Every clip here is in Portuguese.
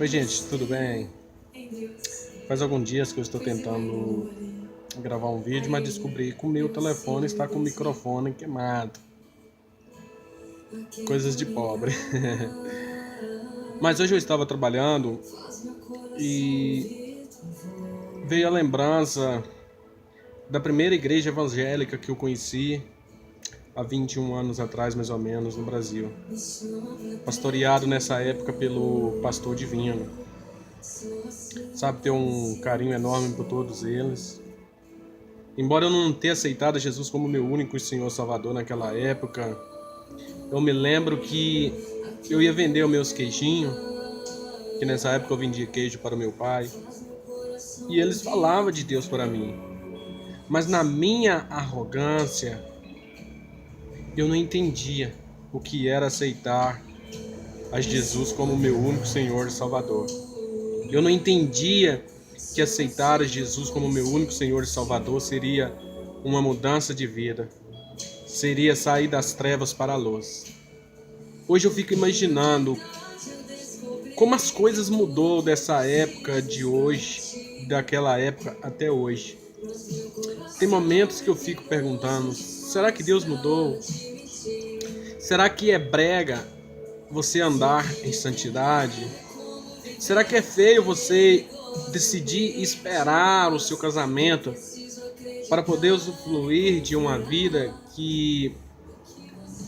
Oi, gente, tudo bem? Faz alguns dias que eu estou tentando gravar um vídeo, mas descobri que o meu telefone está com o microfone queimado. Coisas de pobre. Mas hoje eu estava trabalhando e veio a lembrança da primeira igreja evangélica que eu conheci há 21 anos atrás, mais ou menos, no Brasil. Pastoreado nessa época pelo pastor Divino. Sabe, ter um carinho enorme por todos eles. Embora eu não tenha aceitado Jesus como meu único Senhor Salvador naquela época, eu me lembro que eu ia vender os meus queijinhos, que nessa época eu vendia queijo para o meu pai, e eles falavam de Deus para mim. Mas na minha arrogância, eu não entendia o que era aceitar a Jesus como meu único Senhor e Salvador. Eu não entendia que aceitar a Jesus como meu único Senhor e Salvador seria uma mudança de vida, seria sair das trevas para a luz. Hoje eu fico imaginando como as coisas mudou dessa época de hoje, daquela época até hoje. Tem momentos que eu fico perguntando, será que Deus mudou? Será que é brega você andar em santidade? Será que é feio você decidir esperar o seu casamento para poder usufruir de uma vida que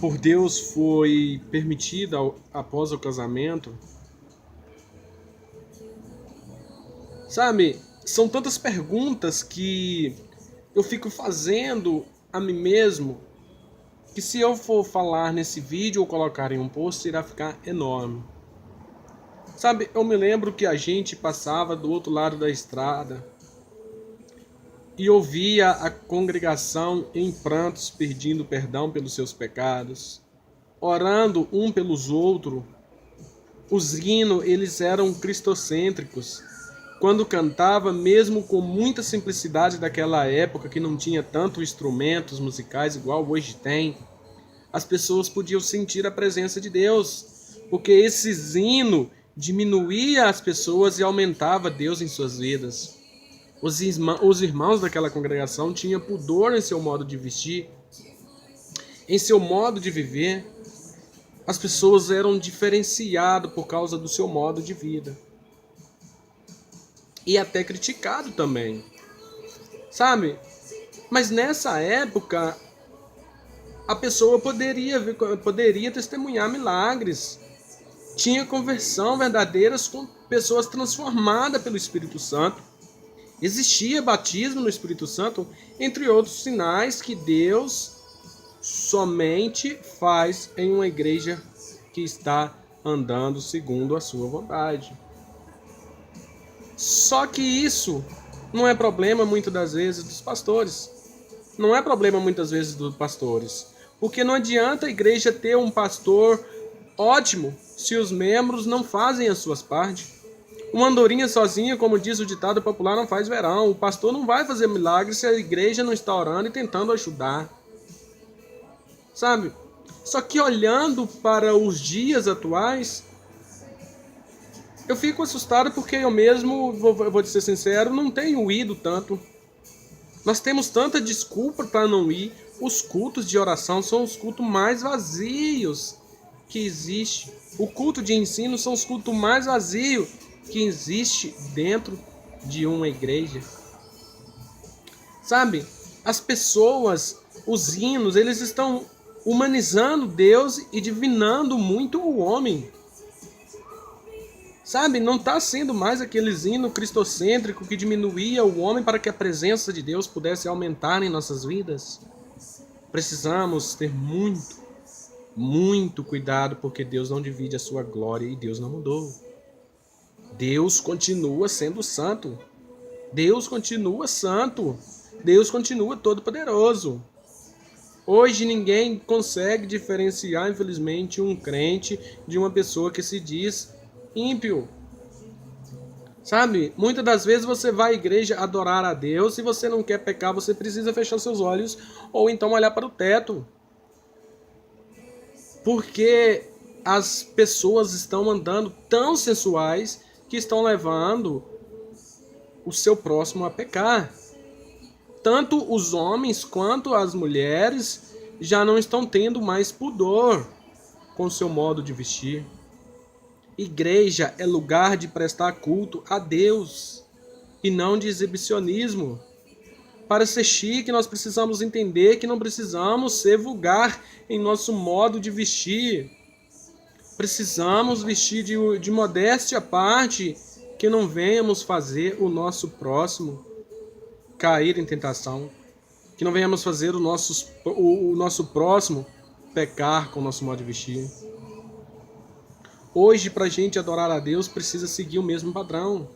por Deus foi permitida após o casamento? Sabe, são tantas perguntas que eu fico fazendo a mim mesmo, que se eu for falar nesse vídeo ou colocar em um post, irá ficar enorme. Sabe, eu me lembro que a gente passava do outro lado da estrada e ouvia a congregação em prantos pedindo perdão pelos seus pecados, orando um pelos outros. Os hinos, eles eram cristocêntricos. Quando cantava, mesmo com muita simplicidade daquela época, que não tinha tantos instrumentos musicais igual hoje tem, as pessoas podiam sentir a presença de Deus, porque esse hino diminuía as pessoas e aumentava Deus em suas vidas. Os irmãos daquela congregação tinham pudor em seu modo de vestir, em seu modo de viver. As pessoas eram diferenciadas por causa do seu modo de vida. E até criticado também, sabe? Mas nessa época, a pessoa poderia testemunhar milagres. Tinha conversão verdadeiras com pessoas transformadas pelo Espírito Santo. Existia batismo no Espírito Santo, entre outros sinais que Deus somente faz em uma igreja que está andando segundo a sua vontade. Só que isso não é problema muitas das vezes dos pastores. Não é problema muitas vezes dos pastores. Porque não adianta a igreja ter um pastor ótimo se os membros não fazem as suas partes. Uma andorinha sozinha, como diz o ditado popular, não faz verão. O pastor não vai fazer milagre se a igreja não está orando e tentando ajudar. Sabe? Só que olhando para os dias atuais, eu fico assustado porque eu mesmo, vou ser sincero, não tenho ido tanto. Nós temos tanta desculpa para não ir. Os cultos de oração são os cultos mais vazios que existe. O culto de ensino são os cultos mais vazios que existe dentro de uma igreja. Sabe? As pessoas, os hinos, eles estão humanizando Deus e divinando muito o homem. Sabe, não está sendo mais aquele hino cristocêntrico que diminuía o homem para que a presença de Deus pudesse aumentar em nossas vidas. Precisamos ter muito cuidado, porque Deus não divide a sua glória e Deus não mudou. Deus continua sendo santo. Deus continua santo. Deus continua todo-poderoso. Hoje ninguém consegue diferenciar, infelizmente, um crente de uma pessoa que se diz ímpio. Sabe, muitas das vezes você vai à igreja adorar a Deus. Se você não quer pecar, você precisa fechar seus olhos ou então olhar para o teto, porque as pessoas estão andando tão sensuais que estão levando o seu próximo a pecar. Tanto os homens quanto as mulheres já não estão tendo mais pudor com o seu modo de vestir. Igreja é lugar de prestar culto a Deus e não de exibicionismo. Para ser chique, nós precisamos entender que não precisamos ser vulgar em nosso modo de vestir. Precisamos vestir de modéstia à parte, que não venhamos fazer o nosso próximo cair em tentação, que não venhamos fazer o nosso próximo pecar com o nosso modo de vestir. Hoje, para a gente adorar a Deus, precisa seguir o mesmo padrão.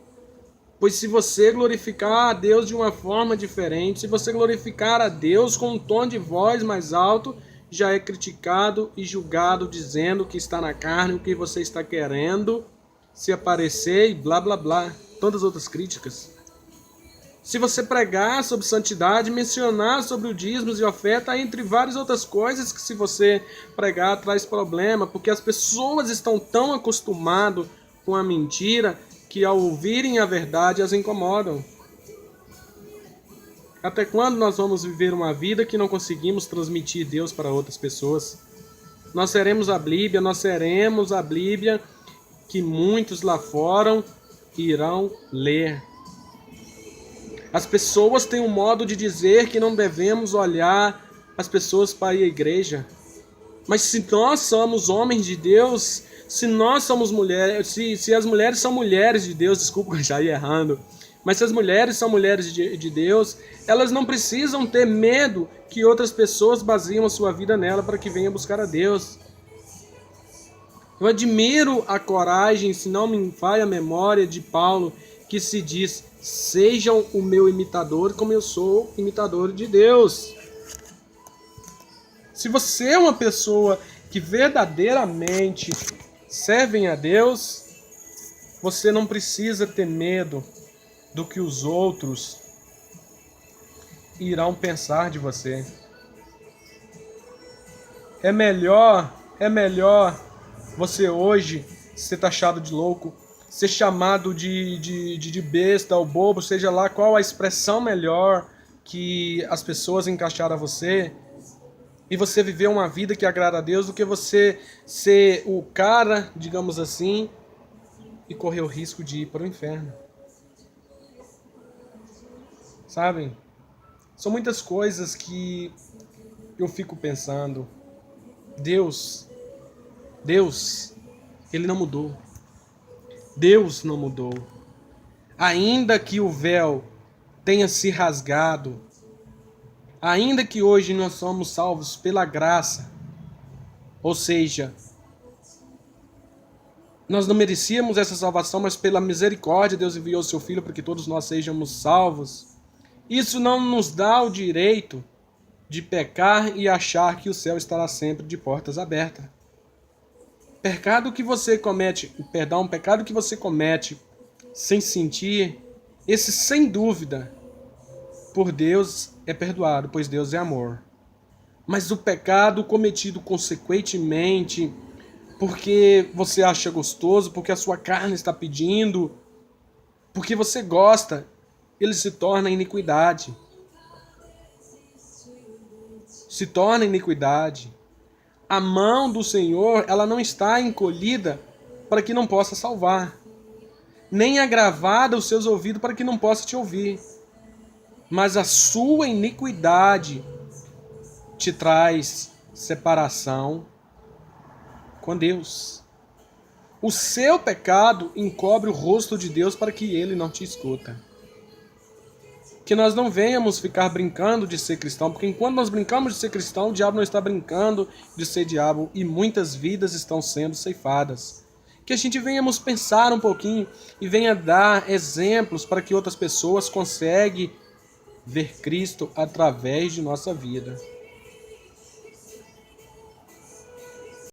Pois se você glorificar a Deus de uma forma diferente, se você glorificar a Deus com um tom de voz mais alto, já é criticado e julgado, dizendo que está na carne, o que você está querendo se aparecer e blá blá blá. Tantas outras críticas. Se você pregar sobre santidade, mencionar sobre o dízimos e oferta, entre várias outras coisas que se você pregar traz problema, porque as pessoas estão tão acostumadas com a mentira que ao ouvirem a verdade as incomodam. Até quando nós vamos viver uma vida que não conseguimos transmitir Deus para outras pessoas? Nós seremos a Bíblia que muitos lá fora irão ler. As pessoas têm um modo de dizer que não devemos olhar as pessoas para a igreja. Mas se nós somos homens de Deus, se nós somos mulheres, se as mulheres são mulheres de Deus, desculpa, já ia errando, mas se as mulheres são mulheres de Deus, elas não precisam ter medo que outras pessoas baseiam a sua vida nela para que venham buscar a Deus. Eu admiro a coragem, se não me falha a memória, de Paulo, que se diz: sejam o meu imitador como eu sou imitador de Deus. Se você é uma pessoa que verdadeiramente serve a Deus, você não precisa ter medo do que os outros irão pensar de você. É melhor você hoje ser taxado de louco, ser chamado de besta ou bobo, seja lá qual a expressão melhor que as pessoas encaixaram a você, e você viver uma vida que agrada a Deus, do que você ser o cara, digamos assim, e correr o risco de ir para o inferno. Sabem? São muitas coisas que eu fico pensando. Deus, Ele não mudou. Deus não mudou. Ainda que o véu tenha se rasgado, ainda que hoje nós somos salvos pela graça, ou seja, nós não merecíamos essa salvação, mas pela misericórdia Deus enviou o seu Filho para que todos nós sejamos salvos. Isso não nos dá o direito de pecar e achar que o céu estará sempre de portas abertas. Pecado que você comete sem sentir, esse sem dúvida, por Deus é perdoado, pois Deus é amor. Mas o pecado cometido consequentemente, porque você acha gostoso, porque a sua carne está pedindo, porque você gosta, ele se torna iniquidade. Se torna iniquidade. A mão do Senhor, ela não está encolhida para que não possa salvar, nem agravada os seus ouvidos para que não possa te ouvir. Mas a sua iniquidade te traz separação com Deus. O seu pecado encobre o rosto de Deus para que ele não te escuta. Que nós não venhamos ficar brincando de ser cristão, porque enquanto nós brincamos de ser cristão, o diabo não está brincando de ser diabo e muitas vidas estão sendo ceifadas. Que a gente venhamos pensar um pouquinho e venha dar exemplos para que outras pessoas consigam ver Cristo através de nossa vida.